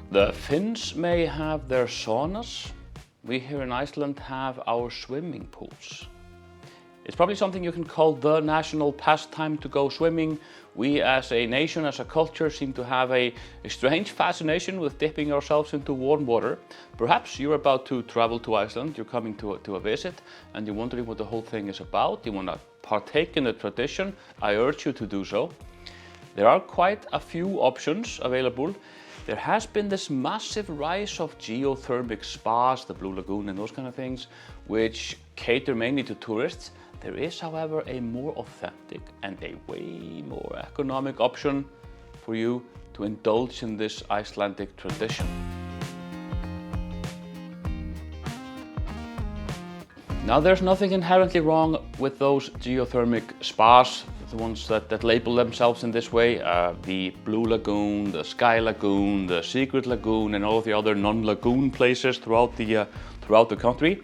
The Finns may have their saunas. We here in Iceland have our swimming pools. It's probably something you can call the national pastime to go swimming. We as a nation, as a culture, seem to have a strange fascination with dipping ourselves into warm water. Perhaps you're about to travel to Iceland, you're coming to a visit, and you're wondering what the whole thing is about. You want to partake in the tradition. I urge you to do so. There are quite a few options available. There has been this massive rise of geothermic spas, the Blue Lagoon and those kind of things, which cater mainly to tourists. There is, however, a more authentic and a way more economic option for you to indulge in this Icelandic tradition. Now, there's nothing inherently wrong with those geothermic spas, the ones that label themselves in this way, the Blue Lagoon, the Sky Lagoon, the Secret Lagoon, and all of the other non-lagoon places throughout the country.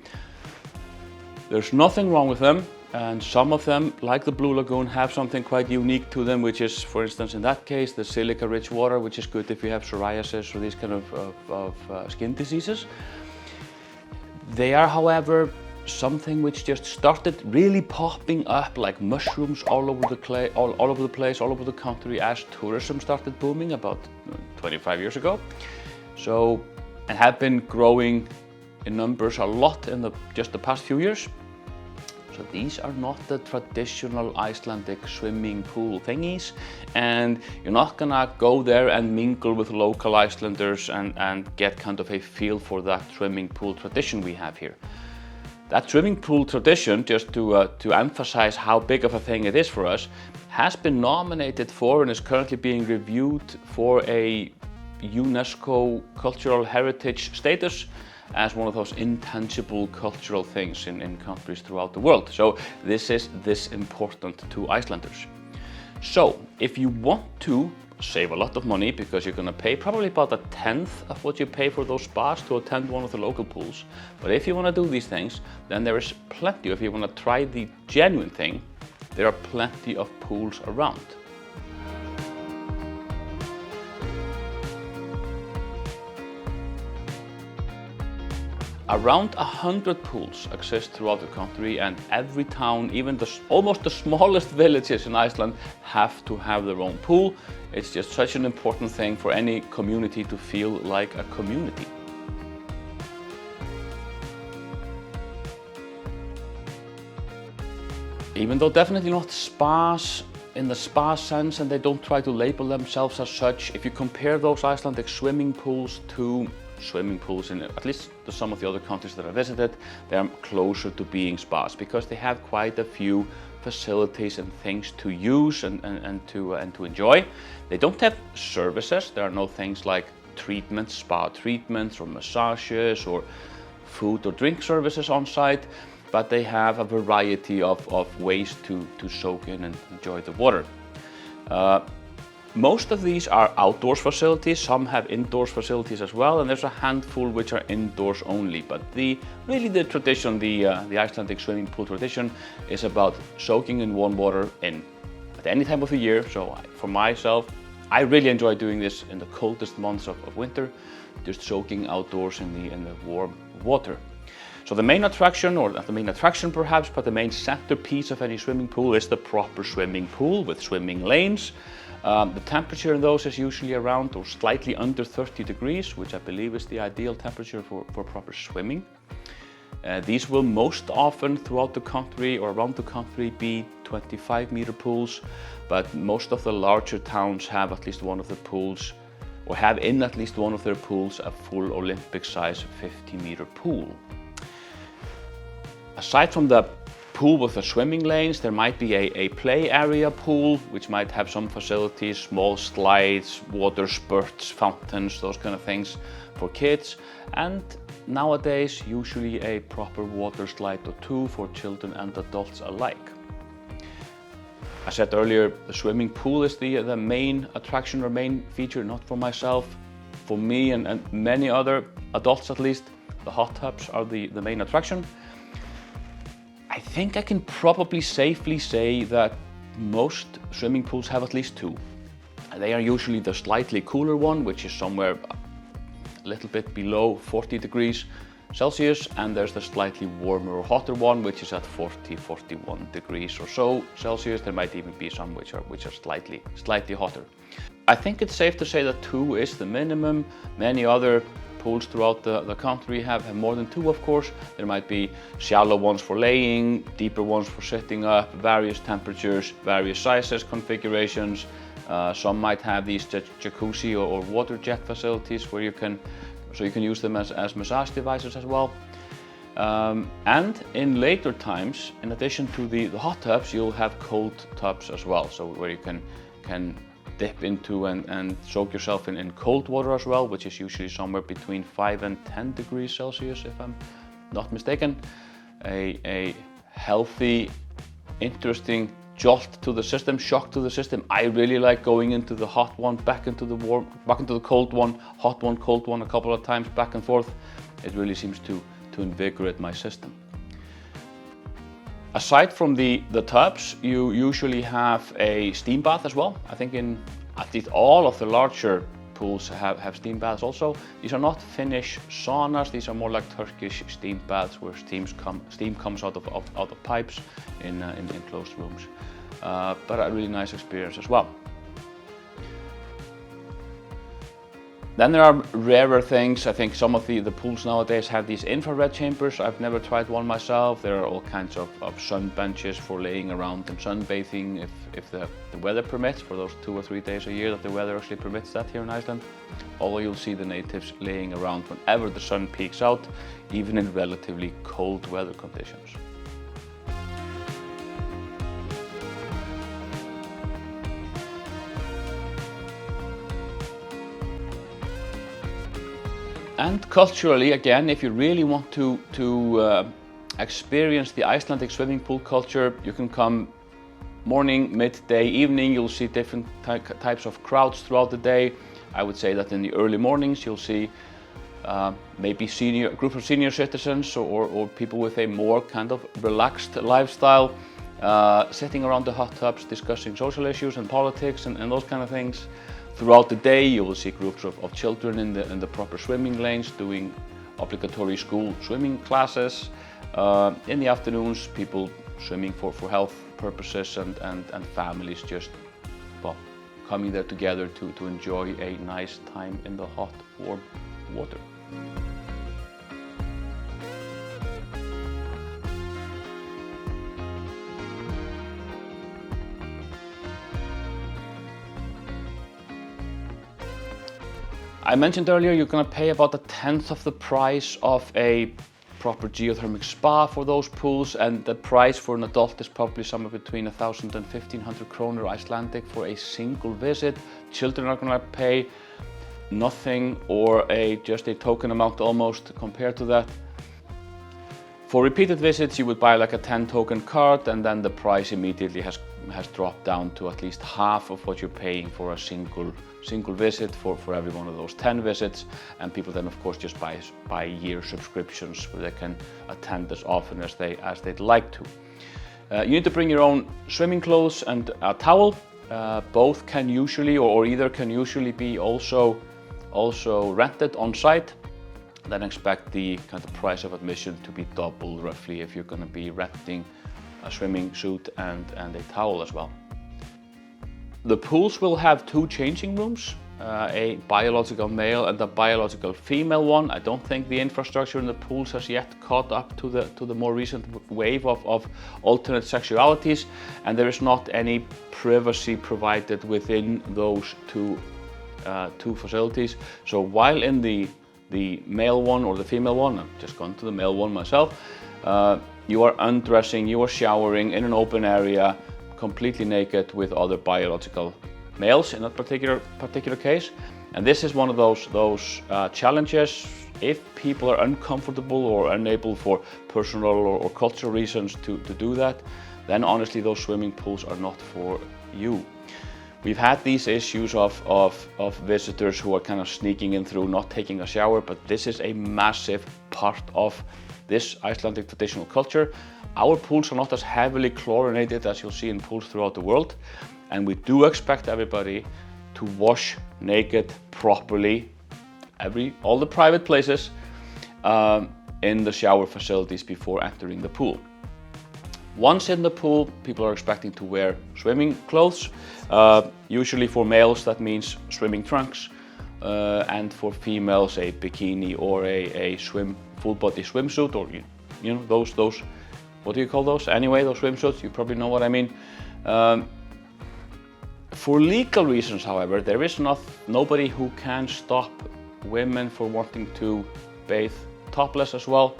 There's nothing wrong with them, and some of them, like the Blue Lagoon, have something quite unique to them, which is, for instance, in that case, the silica-rich water, which is good if you have psoriasis or these kind of skin diseases. They are, however, something which just started really popping up like mushrooms all over the place, all over the country as tourism started booming about 25 years ago. So, and have been growing in numbers a lot in just the past few years. So these are not the traditional Icelandic swimming pool thingies, and you're not gonna go there and mingle with local Icelanders and get kind of a feel for that swimming pool tradition we have here. That swimming pool tradition, just to emphasize how big of a thing it is for us, has been nominated for and is currently being reviewed for a UNESCO cultural heritage status as one of those intangible cultural things in countries throughout the world. So this is this important to Icelanders. So if you want to save a lot of money, because you're going to pay probably about a tenth of what you pay for those spas to attend one of the local pools. But if you want to do these things, then there is plenty. If you want to try the genuine thing, there are plenty of pools around. Around 100 pools exist throughout the country, and every town, even almost the smallest villages in Iceland, have to have their own pool. It's just such an important thing for any community to feel like a community. Even though definitely not spas in the spa sense, and they don't try to label themselves as such, if you compare those Icelandic swimming pools to swimming pools in at least some of the other countries that I visited, they are closer to being spas because they have quite a few facilities and things to use and to enjoy. They don't have services. There are no things like treatments, spa treatments or massages or food or drink services on site, but they have a variety of ways to soak in and enjoy the water. Most of these are outdoors facilities. Some have indoors facilities as well, and there's a handful which are indoors only. But really the tradition, the Icelandic swimming pool tradition, is about soaking in warm water at any time of the year. So for myself, I really enjoy doing this in the coldest months of winter, just soaking outdoors in the warm water. So the main attraction, or not the main attraction perhaps, but the main centerpiece of any swimming pool is the proper swimming pool with swimming lanes. The temperature in those is usually around or slightly under 30 degrees, which I believe is the ideal temperature for proper swimming. These will most often throughout the country or around the country be 25-meter pools, but most of the larger towns have at least one of the pools, or have in at least one of their pools, a full Olympic-size 50-meter pool. Aside from the pool with the swimming lanes, there might be a play area pool, which might have some facilities, small slides, water spurts, fountains, those kind of things for kids. And nowadays, usually a proper water slide or two for children and adults alike. I said earlier, the swimming pool is the main attraction or main feature, not for myself. For me and many other adults at least, the hot tubs are the main attraction. I think I can probably safely say that most swimming pools have at least two. They are usually the slightly cooler one, which is somewhere a little bit below 40 degrees Celsius, and there's the slightly warmer or hotter one, which is at 40, 41 degrees or so Celsius. There might even be some which are slightly hotter. I think it's safe to say that 2 is the minimum. Many other pools throughout the country have more than 2, of course. There might be shallow ones for laying, deeper ones for sitting up, various temperatures, various sizes, configurations. Some might have these jacuzzi or water jet facilities where you can use them as massage devices as well. And in later times, in addition to the hot tubs, you'll have cold tubs as well. So where you can dip into and soak yourself in cold water as well, which is usually somewhere between 5 and 10 degrees Celsius, if I'm not mistaken. A healthy, interesting jolt to the system, shock to the system. I really like going into the hot one, back into the cold one, hot one, cold one a couple of times, back and forth. It really seems to invigorate my system. Aside from the tubs, you usually have a steam bath as well. I think in at least all of the larger pools have steam baths also. These are not Finnish saunas, these are more like Turkish steam baths where steam comes out of pipes in closed rooms. But a really nice experience as well. Then there are rarer things. I think some of the pools nowadays have these infrared chambers. I've never tried one myself. There are all kinds of sun benches for laying around and sunbathing if the weather permits, for those 2 or 3 days a year that the weather actually permits that here in Iceland. Although you'll see the natives laying around whenever the sun peeks out, even in relatively cold weather conditions. And culturally, again, if you really want to experience the Icelandic swimming pool culture, you can come morning, midday, evening. You'll see different types of crowds throughout the day. I would say that in the early mornings you'll see maybe a group of senior citizens or people with a more kind of relaxed lifestyle sitting around the hot tubs discussing social issues and politics and those kind of things. Throughout the day, you will see groups of children in the proper swimming lanes doing obligatory school swimming classes. In the afternoons, people swimming for health purposes and families just coming there together to enjoy a nice time in the hot, warm water. I mentioned earlier you're going to pay about 1/10 of the price of a proper geothermic spa for those pools, and the price for an adult is probably somewhere between 1,000 and 1,500 kronur Icelandic for a single visit. Children are going to pay nothing or just a token amount almost compared to that. For repeated visits you would buy like a 10 token card, and then the price immediately has dropped down to at least half of what you're paying for a single visit for every one of those 10 visits. And people then of course just buy year subscriptions where they can attend as often as they'd like to. You need to bring your own swimming clothes and a towel. Both can usually or either can usually be also rented on site. Then expect the kind of price of admission to be double roughly if you're going to be renting a swimming suit and a towel as well. The pools will have 2 changing rooms, a biological male and a biological female one. I don't think the infrastructure in the pools has yet caught up to the more recent wave of alternate sexualities, and there is not any privacy provided within those two facilities. So while in the male one or the female one, I've just gone to the male one myself, you are undressing, you are showering in an open area, completely naked with other biological males in that particular case. And this is one of those challenges. If people are uncomfortable or unable for personal or cultural reasons to do that, then honestly those swimming pools are not for you. We've had these issues of visitors who are kind of sneaking in through, not taking a shower, but this is a massive part of this Icelandic traditional culture. Our pools are not as heavily chlorinated as you'll see in pools throughout the world, and we do expect everybody to wash naked properly all the private places in the shower facilities before entering the pool. Once in the pool, people are expecting to wear swimming clothes. Usually for males that means swimming trunks, and for females a bikini or a full body swimsuit, or you know those what do you call those? Anyway, those swimsuits, you probably know what I mean. For legal reasons, however, there is nobody who can stop women for wanting to bathe topless as well.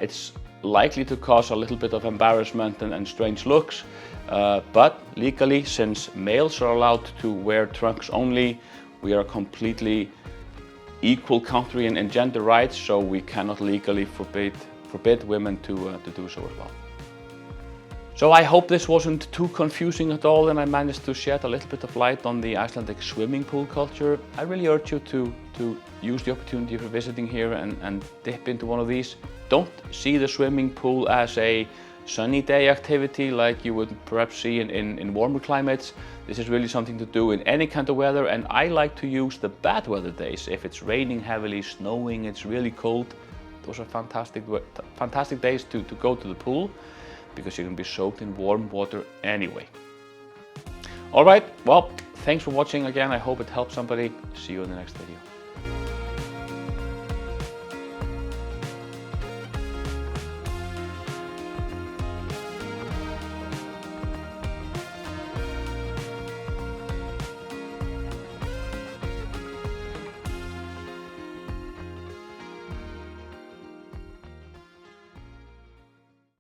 It's likely to cause a little bit of embarrassment and strange looks, but legally, since males are allowed to wear trunks only, we are a completely equal country in gender rights, so we cannot legally forbid women to do so as well. So I hope this wasn't too confusing at all, and I managed to shed a little bit of light on the Icelandic swimming pool culture. I really urge you to use the opportunity for visiting here and dip into one of these. Don't see the swimming pool as a sunny day activity like you would perhaps see in warmer climates. This is really something to do in any kind of weather, and I like to use the bad weather days. If it's raining heavily, snowing, it's really cold, those are fantastic days to go to the pool, because you're going to be soaked in warm water anyway. Alright, well, thanks for watching again. I hope it helped somebody. See you in the next video.